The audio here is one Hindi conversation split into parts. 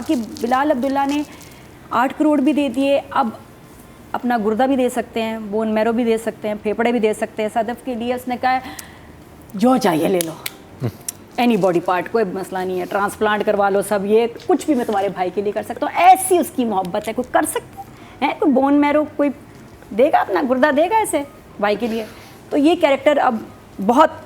बाकी बिलाल अब्दुल्ला ने 8 करोड़ भी दे दिए, अब अपना गुर्दा भी दे सकते हैं, बोन मैरो भी दे सकते हैं, फेफड़े भी दे सकते हैं सदफ़ के लिए। उसने कहा जो चाहिए ले लो, एनी बॉडी पार्ट, कोई मसला नहीं है, ट्रांसप्लांट करवा लो, सब ये कुछ भी मैं तुम्हारे भाई के लिए कर सकता हूँ। ऐसी उसकी मोहब्बत है, कोई कर सकता है, कोई बोन मैरो कोई देगा, अपना गुर्दा देगा ऐसे भाई के लिए। तो ये कैरेक्टर अब बहुत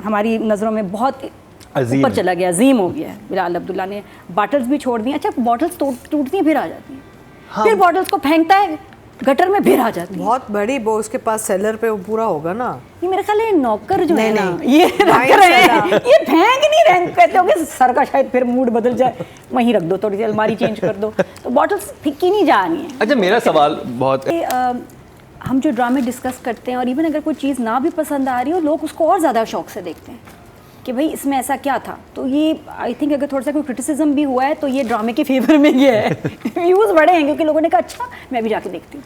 हमारी नज़रों में बहुत ऊपर चला गया, अजीम हो गया है। बिलाल अब्दुल्ला ने बॉटल्स भी छोड़ दी। अच्छा, बॉटल्स टूटती हैं फिर आ जाती हैं, हाँ। फिर बॉटल्स को फेंकता है गटर में, फिर आ जाती है। बहुत बड़ी वो उसके पास सेलर पे वो पूरा होगा ना। ये मेरे ख्याल है नौकर जो है ना, ये रख रहे हैं, ये फेंक नहीं रहे, कहते होंगे सर का शायद फिर मूड बदल जाए, वहीं रख दो, थोड़ी सी अलमारी चेंज कर दो, तो बॉटल्स फेंकी नहीं जानी है। अच्छा, मेरा सवाल बहुत हम जो ड्रामे डिस्कस करते हैं और इवन अगर कोई चीज़ ना भी पसंद आ रही हो, लोग उसको और ज़्यादा शौक से देखते हैं कि भाई इसमें ऐसा क्या था। तो ये आई थिंक अगर थोड़ा सा कोई क्रिटिसिज्म भी हुआ है तो ये ड्रामे के फेवर में ये है। व्यूज़ बढ़े हैं क्योंकि लोगों ने कहा अच्छा मैं भी जाके देखती हूँ।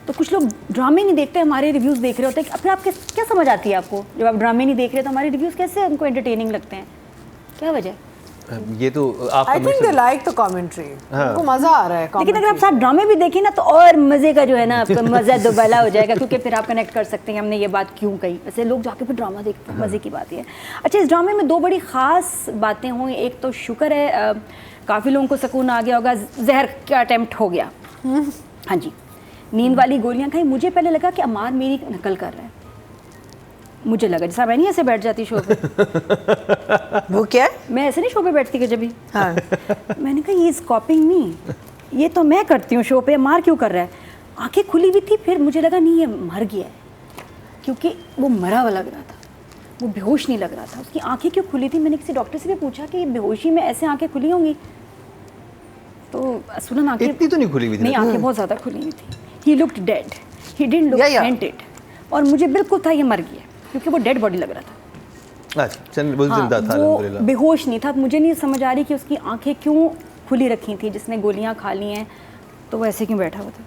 तो कुछ लोग ड्रामे नहीं देखते, हमारे रिव्यूज़ देख रहे होते हैं। फिर आप क्या समझ आती है आपको जब आप ड्रामे नहीं देख रहे तो हमारे रिव्यूज़ कैसे उनको एंटरटेनिंग लगते हैं, क्या वजह? ये तो आप I think they like the commentary, उनको मजा आ रहा है। लेकिन अगर आप साथ ड्रामे भी देखें ना तो और मज़े का जो है ना आपका मज़ा दोबारा हो जाएगा, क्योंकि फिर आप कनेक्ट कर सकते हैं हमने ये बात क्यों कही। वैसे लोग जाके फिर ड्रामा देखते हैं, मज़े की बात है। अच्छा, इस ड्रामे में 2 बड़ी ख़ास बातें हुई। एक तो शुक्र है काफ़ी लोगों को सुकून आ गया होगा, जहर का अटैम्प्ट हो गया। हाँ जी, नींद वाली गोलियाँ खाई। मुझे पहले लगा कि अमार मेरी नकल कर रहा है, मुझे लगा जैसा मैं नहीं ऐसे बैठ जाती शो पे। वो क्या है? मैं ऐसे नहीं शो पे बैठती कि जब भी, हाँ। मैंने कहा ये इज कॉपिंग मी, ये तो मैं करती हूँ शो पे, मार क्यों कर रहा है? आंखें खुली हुई थी, फिर मुझे लगा नहीं ये मर गया है, क्योंकि वो मरा हुआ लग रहा था, वो बेहोश नहीं लग रहा था। उसकी आंखें क्यों खुली थी? मैंने किसी डॉक्टर से भी पूछा कि बेहोशी में ऐसे आंखें खुली होंगी, तो सुनन आंखें इतनी तो नहीं खुली हुई थी। नहीं, आंखें बहुत ज़्यादा खुली हुई थी। He looked dead, he didn't look fainted, और मुझे बिल्कुल था ये मर गया, क्योंकि वो डेड बॉडी लग रहा था। अच्छा, वो जिंदा था, वो बेहोश नहीं था। मुझे नहीं समझ आ रही कि उसकी आंखें क्यों खुली रखी थी, जिसने गोलियां खा ली हैं तो वो ऐसे क्यों बैठा हुआ था।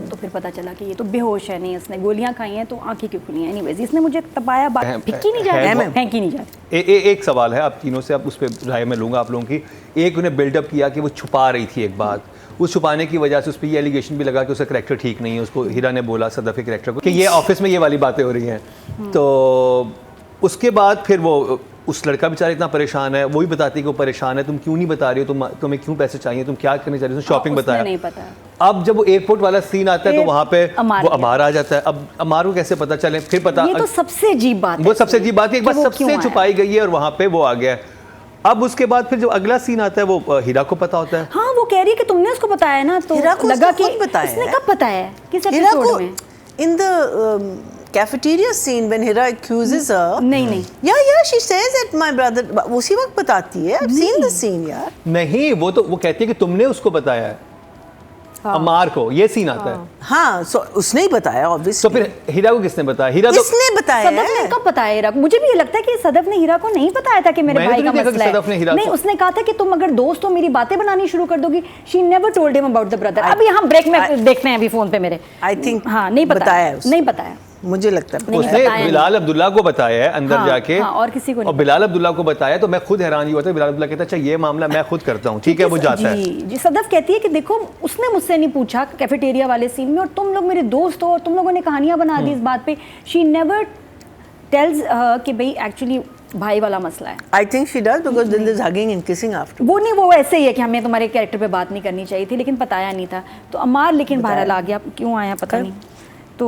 तो फिर पता चला कि ये तो बेहोश है, नहीं उसने गोलियां खाई हैं तो आंखें क्यों खुली हैं। एनीवेज, इसने मुझे तपाया, बात फेंकी नहीं जा रही, फेंकी नहीं जा रही। एक सवाल है आप तीनों से, अब उस पर राय में लूँगा आप लोगों की। एक उन्हें बिल्डअप किया कि वो छुपा रही थी एक बात, उस छुपाने की वजह से उस पर ये एलिगेशन भी लगा कि उसका करैक्टर ठीक नहीं है। उसको हीरा ने बोला सदफ़ के करैक्टर को कि ये ऑफिस में ये वाली बातें हो रही हैं। तो उसके बाद फिर वो उस लड़का बेचारा इतना परेशान है, वो भी बताती है कि वो परेशान है, तुम क्यों नहीं बता रही हो, तुम्हें क्यों पैसे चाहिए, तुम क्या करने चाह रही हो, शॉपिंग बताया नहीं पता। अब जब वो एयरपोर्ट वाला सीन आता है तो वहाँ पे वो अमार आ जाता है। अब अमार को कैसे पता चले? फिर पता, ये तो सबसे अजीब बात है, वो सबसे अजीब बात है, एक बात सबसे छुपाई गई है और वहाँ पे वो आ गया है। अब उसके बाद फिर जो अगला सीन आता है वो हीरा को पता होता है। हाँ, वो कह रही है कि तुमने उसको बताया ना, तो लगा कि इसने कब बताया, किस एपिसोड में? In the cafeteria scene when Hira accuses her. नहीं yeah she says that my brother, उसी वक्त बताती है। I've seen the scene यार। नहीं, वो तो वो कहती है कि तुमने उसको बताया है, हाँ। अमार को ये सीन आता है। हाँ, so उसने ही बताया obviously। तो फिर हीरा को किसने बताया? हीरा तो किसने बताया? सदफ ने कब बताया हीरा को? मुझे भी ये लगता है कि सदफ ने हीरा को नहीं बताया था कि मेरे भाई का मसला है। नहीं, उसने कहा था कि तुम अगर दोस्त हो मेरी बातें बनानी शुरू कर दोगी। She never told him about the brother. अभी हम ब्रेक में देखते हैं अभी फोन पे मेरे। आई थिंक हाँ, नहीं बताया, नहीं बताया, मुझे लगता है उसने बिलाल अब्दुल्ला को बताया है अंदर जाके, और किसी को नहीं। और बिलाल अब्दुल्ला को बताया तो मैं खुद हैरान हुआ था। बिलाल अब्दुल्ला कहता अच्छा ये मामला मैं खुद करता हूँ, ठीक है, वो जाता है। जी, सदफ कहती है कि देखो उसने मुझसे नहीं पूछा कैफेटेरिया वाले सीन में, और तुम लोग मेरे दोस्त हो और तुम लोगों ने कहानियां बना दी इस बात पे। शी नेवर टेल्स कि भाई एक्चुअली भाई वाला मसला है। I think she does because Dil is hugging and kissing after. वो नहीं, वो ऐसे ही है कि हमें तुम्हारे कैरेक्टर पे बात नहीं करनी चाहिए थी, लेकिन बताया नहीं था। तो अमार लेकिन बहरहाल आ गया, क्यों आया पता नहीं। तो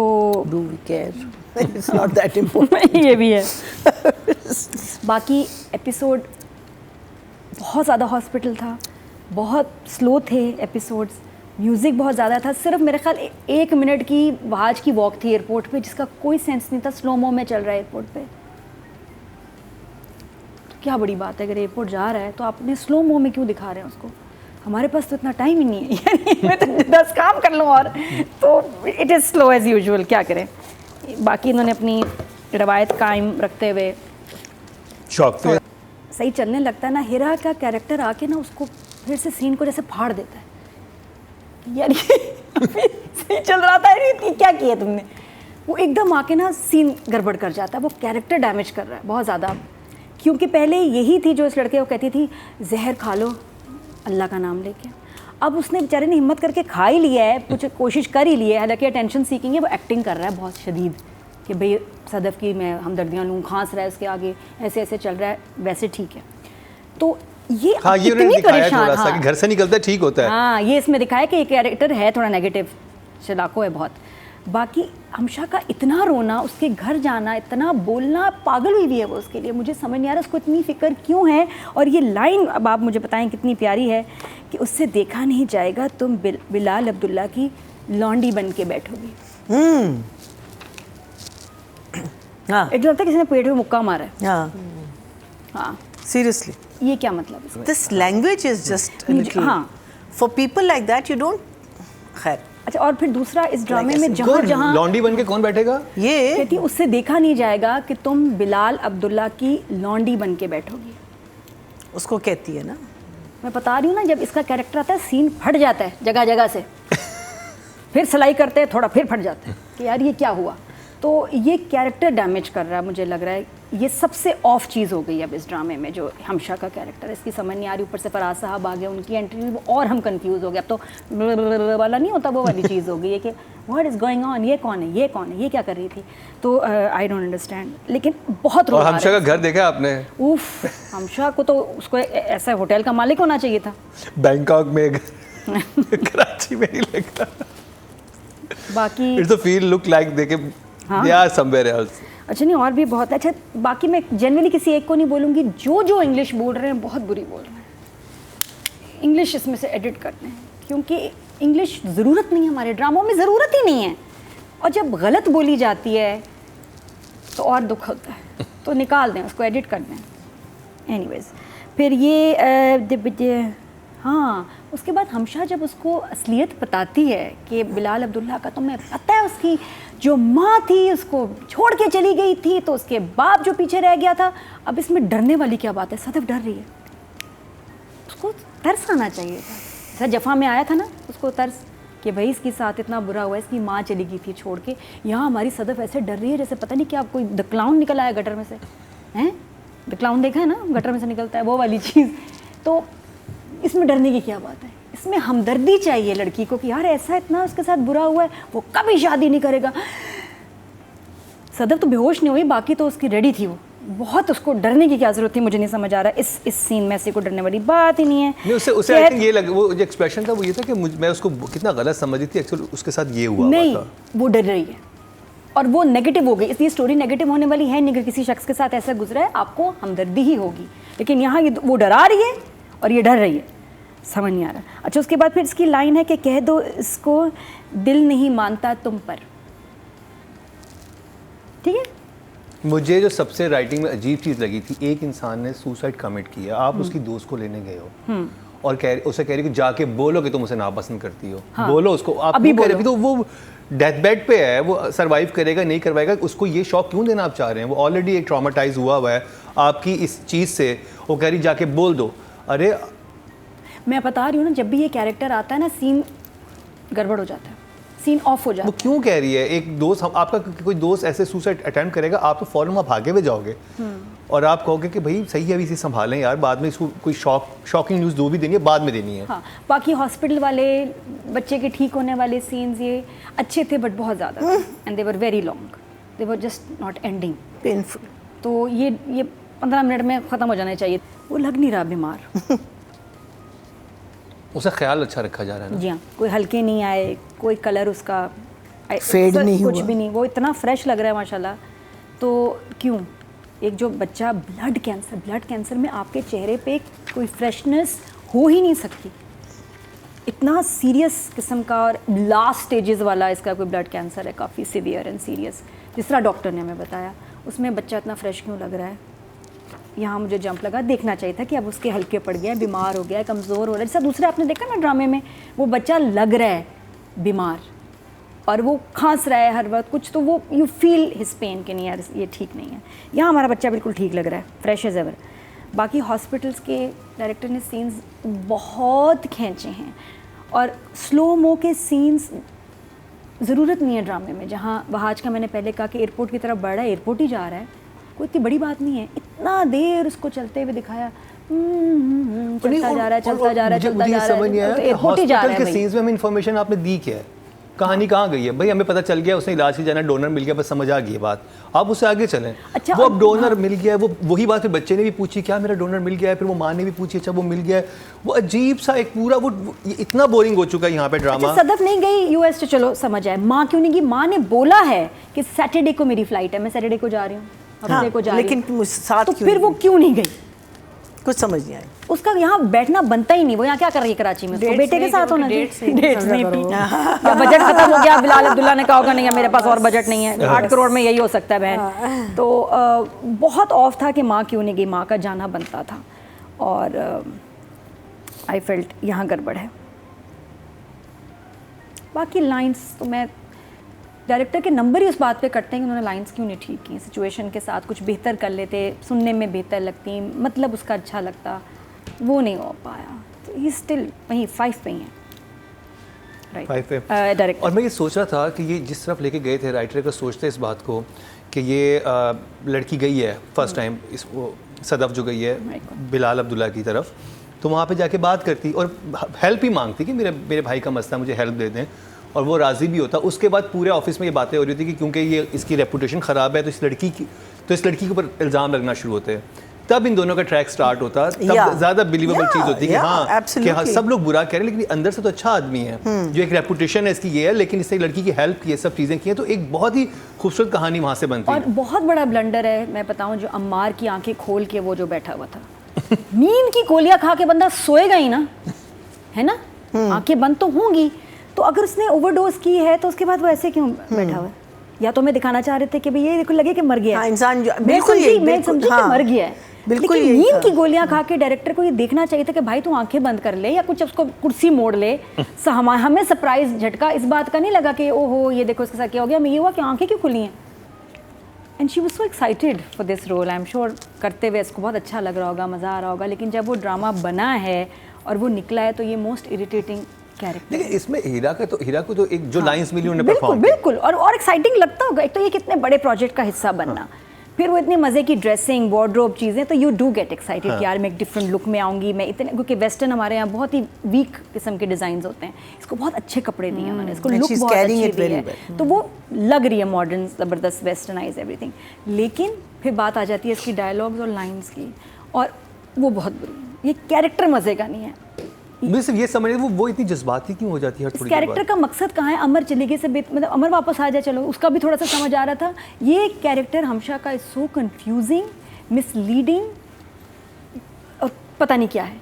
do we care, it's not that important. ये भी है। बाकी एपिसोड बहुत ज़्यादा हॉस्पिटल था, बहुत स्लो थे एपिसोड्स, म्यूज़िक बहुत ज़्यादा था। सिर्फ मेरे ख्याल 1 मिनट की वहाज की वॉक थी एयरपोर्ट पे, जिसका कोई सेंस नहीं था। स्लो मो में चल रहा है एयरपोर्ट पे, तो क्या बड़ी बात है अगर एयरपोर्ट जा रहा है तो आपने स्लो मो में क्यों दिखा रहे हैं उसको? हमारे पास तो इतना टाइम ही नहीं है, यानी मैं तो 10 काम कर लूँ और तो it is slow as usual, क्या करें। बाकी इन्होंने अपनी रवायत कायम रखते हुए शौक पे सही चलने लगता है ना। हीरा का कैरेक्टर आके ना उसको फिर से सीन को जैसे फाड़ देता है, यार ये सही चल रहा था, ये क्या किया तुमने? वो एकदम आके ना सीन गड़बड़ कर जाता है, वो कैरेक्टर डैमेज कर रहा है बहुत ज़्यादा। क्योंकि पहले यही थी जो इस लड़के को कहती थी जहर खा लो अल्लाह का नाम लेके। अब उसने बेचारे ने हिम्मत करके खा ही लिया है, कुछ कोशिश कर ही ली है, हालांकि अटेंशन सीकिंग है, वो एक्टिंग कर रहा है बहुत शदीद कि भाई सदफ की मैं हमदर्दियाँ लूँ, खांस रहा है उसके आगे, ऐसे ऐसे चल रहा है, वैसे ठीक है। तो ये हाँ, ये उन्होंने इतनी दिखाया परेशान, थोड़ा सा कि घर से निकलता ठीक होता है। हाँ, ये इसमें दिखाया कि एक कैरेक्टर है थोड़ा नेगेटिव, चलाको है बहुत। बाकी हमशा का इतना रोना, उसके घर जाना, इतना बोलना, पागल हुई भी है वो उसके लिए, मुझे समझ नहीं आ रहा उसको इतनी फ़िक्र क्यों है। और ये लाइन अब आप मुझे बताएं कितनी प्यारी है कि उससे देखा नहीं जाएगा तुम बिलाल अब्दुल्ला की लौंडी बन के बैठोगी। हाँ एक लगता है किसी ने पेट में मुक्का मारा है। हाँ हाँ, सीरियसली ये क्या मतलब इसका? दिस लैंग्वेज इज जस्ट हाँ। For people like that you don't. खैर अच्छा, और फिर दूसरा इस ड्रामे में जहाँ कौन जहाँ लौंडी बन के कौन बैठेगा? ये कहती उससे देखा नहीं जाएगा कि तुम बिलाल अब्दुल्ला की लौंडी बन के बैठोगी। उसको कहती है ना, मैं बता रही हूँ ना, जब इसका कैरेक्टर आता है सीन फट जाता है जगह जगह से, फिर सिलाई करते हैं थोड़ा, फिर फट जाता है कि यार ये क्या हुआ। तो ये कैरेक्टर डैमेज कर रहा है, मुझे लग रहा है ये सबसे ऑफ चीज़ हो गई अब इस ड्रामे में, जो हमशा का कैरेक्टर है इसकी समझ नहीं आ रही। ऊपर से फराज साहब आ गए, उनकी एंट्री हुई और हम कंफ्यूज हो गए। अब तो वाला नहीं होता, वो वाली चीज़ हो गई है कि व्हाट इज़ गोइंग ऑन, ये कौन है, ये कौन है, ये क्या कर रही थी। तो आई डोंट अंडरस्टैंड, लेकिन बहुत और हमशा का घर देखा आपने? उफ, हमशा को तो उसको ऐसा होटल का मालिक होना चाहिए था। बैंकॉक में कराची में नहीं लगता। बाकी it's the feel look like they के हाँ। They are somewhere else. अच्छा नहीं, और भी बहुत अच्छा। बाकी मैं जनरली किसी एक को नहीं बोलूँगी, जो इंग्लिश बोल रहे हैं बहुत बुरी बोल रहे हैं। इंग्लिश इसमें से एडिट करते हैं, क्योंकि इंग्लिश ज़रूरत नहीं है, हमारे ड्रामों में ज़रूरत ही नहीं है। और जब गलत बोली जाती है तो और दुख होता है, तो निकाल दें उसको, एडिट कर दें। एनीवेज, फिर ये हाँ, उसके बाद हमशा जब उसको असलियत बताती है कि बिलाल अब्दुल्ला का, तो मैं पता है उसकी जो माँ थी उसको छोड़ के चली गई थी, तो उसके बाप जो पीछे रह गया था। अब इसमें डरने वाली क्या बात है? सदफ डर रही है, उसको तरस आना चाहिए था। जैसा जफ़ा में आया था ना उसको तरस कि भाई इसके साथ इतना बुरा हुआ, इसकी माँ चली गई थी छोड़ के, यहाँ हमारी सदफ ऐसे डर रही है जैसे पता नहीं क्या कोई द क्लाउन निकल आया गटर में से। हैं, द क्लाउन देखा है ना, गटर में से निकलता है, वो वाली चीज़। तो इसमें डरने की क्या बात है? इसमें हमदर्दी चाहिए लड़की को कि यार ऐसा इतना उसके साथ बुरा हुआ है, वो कभी शादी नहीं करेगा। सदफ तो बेहोश नहीं हुई, बाकी तो उसकी रेडी थी। वो बहुत, उसको डरने की क्या जरूरत थी, मुझे नहीं समझ आ रहा। इस सीन में से को डरने वाली बात ही नहीं है। नहीं, उसे आई थिंक ये लग, वो जो एक्सप्रेशन था वो ये था कि मैं उसको कितना गलत समझ रही थी, एक्चुअली उसके साथ ये हुआ नहीं था। वो डर रही है और वो नेगेटिव हो गई, इसलिए स्टोरी नेगेटिव होने वाली है नहीं कि किसी शख्स के साथ ऐसा गुजरा है, आपको हमदर्दी ही होगी। लेकिन यहाँ वो डरा रही है और ये डर रही है, समझ नहीं आ रहा। अच्छा, उसके बाद फिर इसकी लाइन है कि कह दो इसको दिल नहीं मानता तुम पर। ठीक है, मुझे जो सबसे राइटिंग में अजीब चीज़ लगी थी, एक इंसान ने सुसाइड कमिट किया, आप उसकी दोस्त को लेने गए हो और उसे कह रही कि जाके बोलो कि तुम उसे नापसंद करती हो। हाँ। बोलो उसको, आप अभी कह रहे, तो वो डेथ बेड पे है, वो सरवाइव करेगा नहीं करवाएगा, उसको ये शौक क्यों देना आप चाह रहे हैं? वो ऑलरेडी एक ट्रॉमाटाइज हुआ है आपकी इस चीज़ से। वो कह रही जाके बोल दो। अरे मैं बता रही हूँ ना, जब भी ये कैरेक्टर आता है ना, सीन गड़बड़ हो जाता है, सीन ऑफ हो जाता वो क्यों कह रही है? एक दोस्त, आपका कोई दोस्त ऐसे सुसाइड अटेम्प्ट करेगा, आप तो फौरन वहाँ भागे हुए जाओगे और आप कहोगे कि भाई सही है, अभी इसे संभालें यार, बाद में इसको कोई शॉकिंग न्यूज़ जो भी देनी है बाद में देनी है। हाँ, बाकी हॉस्पिटल वाले बच्चे के ठीक होने वाले सीन्स ये अच्छे थे, बट बहुत ज़्यादा and they were very long, they were just not ending, painful. तो ये 15 मिनट में ख़त्म हो जाने चाहिए। वो लग नहीं रहा बीमार। उसे ख्याल अच्छा रखा जा रहा है ना? जी हाँ, कोई हल्के नहीं आए, कोई कलर उसका फेड नहीं कुछ हुआ, भी नहीं, वो इतना फ्रेश लग रहा है माशाल्लाह। तो क्यों एक जो बच्चा ब्लड कैंसर में आपके चेहरे पे कोई फ्रेशनेस हो ही नहीं सकती, इतना सीरियस किस्म का और लास्ट स्टेजेस वाला इसका कोई ब्लड कैंसर है, काफ़ी सीवियर एंड सीरियस, जिस तरह डॉक्टर ने हमें बताया। उसमें बच्चा इतना फ्रेश क्यों लग रहा है? यहाँ मुझे जंप लगा, देखना चाहिए था कि अब उसके हल्के पड़ गया है, बीमार हो गया है, कमज़ोर हो रहा है। जैसा दूसरे आपने देखा ना ड्रामे में, वो बच्चा लग रहा है बीमार और वो खांस रहा है हर वक्त कुछ, तो वो यू फील हिज पेन कि नहीं यार ये ठीक नहीं है। यहाँ हमारा बच्चा बिल्कुल ठीक लग रहा है, फ्रेश एज एवर। बाकी हॉस्पिटल्स के डायरेक्टर ने सीन्स बहुत खींचे हैं और स्लो मो के सीन्स ज़रूरत नहीं है ड्रामे में। जहाँ वहाज का मैंने पहले कहा कि एयरपोर्ट की तरफ बढ़ रहा है, एयरपोर्ट ही जा रहा है, कोई इतनी बड़ी बात नहीं है, इतना देर उसको चलते हुए दिखाया, चलता जा रहा है, चलता जा रहा है, चलता जा रहा है, एयरपोर्ट ही जा रहा है के भाई। सीन्स में हमें इन्फॉर्मेशन आपने दी क्या है, कहानी कहाँ गई है भाई, हमें पता चल गया उसने इलाज की जाना, डोनर मिल गया, बस समझ आ गई है बात, आप उससे आगे चलें। अच्छा, वो अब डोनर मिल गया है, वो वही बात फिर बच्चे ने भी पूछी, क्या मेरा डोनर मिल गया है, फिर वो माँ ने भी पूछी, अच्छा वो मिल गया है, वो अजीब सा एक पूरा वो इतना बोरिंग हो चुका है यहाँ पे ड्रामा। अच्छा, सदफ नहीं गई यूएस तो चलो समझ आए, माँ क्यों नहीं गई? माँ ने बोला है कि सैटरडे को मेरी फ्लाइट है, मैं सैटरडे को जा रही हूँ, हफ्ते को जा रही हूँ, लेकिन साथ तो क्यों फिर वो नहीं? क्यों नहीं गई? कुछ समझ नहीं आई। उसका यहाँ बैठना बनता ही नहीं, वो यहाँ क्या कर रही है कराची में? उसको बेटे के साथ होना चाहिए। डेट्स नहीं थी, या बजट खत्म हो गया, बिलाल अब्दुल्ला ने कहा होगा नहीं मेरे पास और बजट नहीं है, 8 करोड़ में यही हो सकता है बहन। तो बहुत ऑफ था कि माँ क्यों नहीं गई, माँ का जाना बनता था, और आई फेल्ट यहाँ गड़बड़ है। बाकी लाइंस तो मैं डायरेक्टर के नंबर ही उस बात पे कटते हैं कि उन्होंने लाइंस क्यों नहीं ठीक की, सिचुएशन के साथ कुछ बेहतर कर लेते, सुनने में बेहतर लगती, मतलब उसका अच्छा लगता, वो नहीं हो पाया, तो ही स्टिल वहीं 5 पे ही है। 5 पे। डायरेक्टर। और मैं ये सोच रहा था कि ये जिस तरफ लेके गए थे राइटर का, सोचते इस बात को कि ये लड़की गई है फर्स्ट टाइम, इस वो सदफ जो गई है बिलाल अब्दुल्ला की तरफ, तो वहाँ पे जाके बात करती और हेल्प ही मांगती कि मेरे भाई का मसला, मुझे हेल्प दे दें, और वो राज़ी भी होता। उसके बाद पूरे ऑफिस में ये बातें हो रही थी कि क्योंकि ये इसकी रेपुटेशन ख़राब है, तो इस लड़की के ऊपर इल्ज़ाम लगना शुरू होते हैं, तब इन दोनों का ट्रैक स्टार्ट होता, तब ज़्यादा बिलीवेबल चीज़ होती है कि हाँ सब लोग बुरा कह रहे हैं लेकिन अंदर से तो अच्छा आदमी है, जो एक रेपुटेशन है इसकी ये है, लेकिन इसने लड़की की हेल्प की है, सब चीज़ें की हैं, तो एक बहुत ही खूबसूरत कहानी वहाँ से बनती है। और बहुत बड़ा ब्लंडर है, मैं बताऊँ, जो अम्मार की आंखें खोल के वो जो बैठा हुआ था, नींद की गोलियां खा के बंदा सोएगा ही ना, है ना, आंखें बंद तो होंगी, तो अगर उसने ओवरडोज की है तो उसके बाद वो ऐसे क्यों बैठा हुआ है? या तो मैं दिखाना चाह रहे थे कि भाई ये देखो लगे कि मर गया है, हाँ, इंसान बिल्कुल जी, मैं समझी कि मर गया है, बिल्कुल लेकिन यही नींद था। की गोलियां खा के डायरेक्टर को ये देखना चाहिए था कि भाई तू आंखें बंद कर ले या कुछ उसको कुर्सी मोड़ ले, हमें सरप्राइज झटका इस बात का नहीं लगा कि ओहो ये देखो इसके साथ क्या हो गया, मैं ये हुआ कि आंखें क्यों खुली हैं। And she was so excited for this role, I am sure करते हुए इसको बहुत अच्छा लग रहा होगा, मज़ा आ रहा होगा, लेकिन जब वो ड्रामा बना है और वो निकला है तो ये मोस्ट इरिटेटिंग कैरेक्टर। लेकिन इसमें हीरा को तो एक जो लाइंस मिली उन्हें बिल्कुल परफॉर्म बिल्कुल, और एक्साइटिंग लगता होगा, एक तो ये कितने बड़े प्रोजेक्ट का हिस्सा बनना, फिर वो इतने मज़े की ड्रेसिंग वार्डरोब चीज़ें, तो यू डू गेट एक्साइटेड कि यार मैं एक डिफरेंट लुक में आऊँगी, मैं इतने, क्योंकि वेस्टर्न हमारे यहाँ बहुत ही वीक किस्म के डिज़ाइन होते हैं, इसको बहुत अच्छे कपड़े दिए उन्होंने, इसको लुक बहुत अच्छी दी है, तो वो लग रही है मॉडर्न, ज़बरदस्त वेस्टर्नाइज एवरीथिंग। लेकिन फिर बात आ जाती है इसकी डायलॉग्स और लाइन्स की, और वो बहुत बुरी, ये कैरेक्टर मज़े का नहीं है। मुझे सिर्फ ये समझ वो इतनी जज्बाती क्यों हो जाती है इस कैरेक्टर का मकसद कहाँ है? अमर चले गए से मतलब अमर वापस आ जाए, चलो उसका भी थोड़ा सा समझ आ रहा था, ये कैरेक्टर हमशा का इज सो कंफ्यूजिंग, मिसलीडिंग, और पता नहीं क्या है,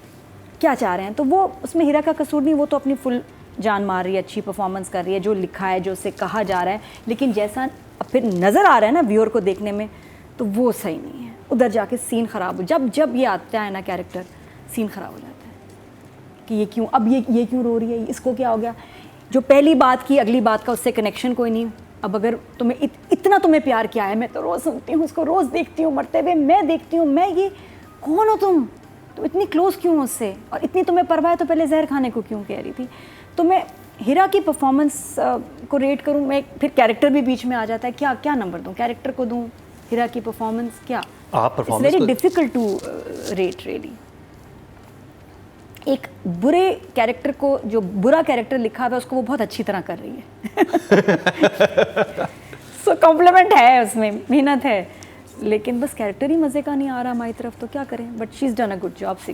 क्या चाह रहे हैं। तो वो उसमें हीरा का कसूर नहीं, वो तो अपनी फुल जान मार रही है, अच्छी परफॉर्मेंस कर रही है, जो लिखा है, जो उससे कहा जा रहा है, लेकिन जैसा फिर नज़र आ रहा है ना व्यूअर को देखने में, तो वो सही नहीं है। उधर जाके सीन ख़राब हो, जब ये आता है ना कैरेक्टर, सीन ख़राब हो जाता है कि ये क्यों, अब ये क्यों रो रही है, इसको क्या हो गया, जो पहली बात की अगली बात का उससे कनेक्शन कोई नहीं। अब अगर तुम्हें इतना तुम्हें प्यार किया है, मैं तो रोज़ सुनती हूँ उसको, रोज़ देखती हूँ मरते हुए, मैं देखती हूँ, मैं ये कौन हो तुम इतनी क्लोज क्यों हो उससे, और इतनी तुम्हें परवाह है तो पहले जहर खाने को क्यों कह रही थी। तो मैं हीरा की परफॉर्मेंस को रेट करूँ, मैं फिर कैरेक्टर भी बीच में आ जाता है, क्या नंबर दूँ, कैरेक्टर को दूँ, हीरा की परफॉर्मेंस, क्या आप performance very difficult to rate really. एक बुरे कैरेक्टर को, जो बुरा कैरेक्टर लिखा हुआ है उसको वो बहुत अच्छी तरह कर रही है। सो कॉम्प्लीमेंट है उसमें, मेहनत है, लेकिन बस कैरेक्टर ही मज़े का नहीं आ रहा हमारी तरफ, तो क्या करें, but she is done a good job.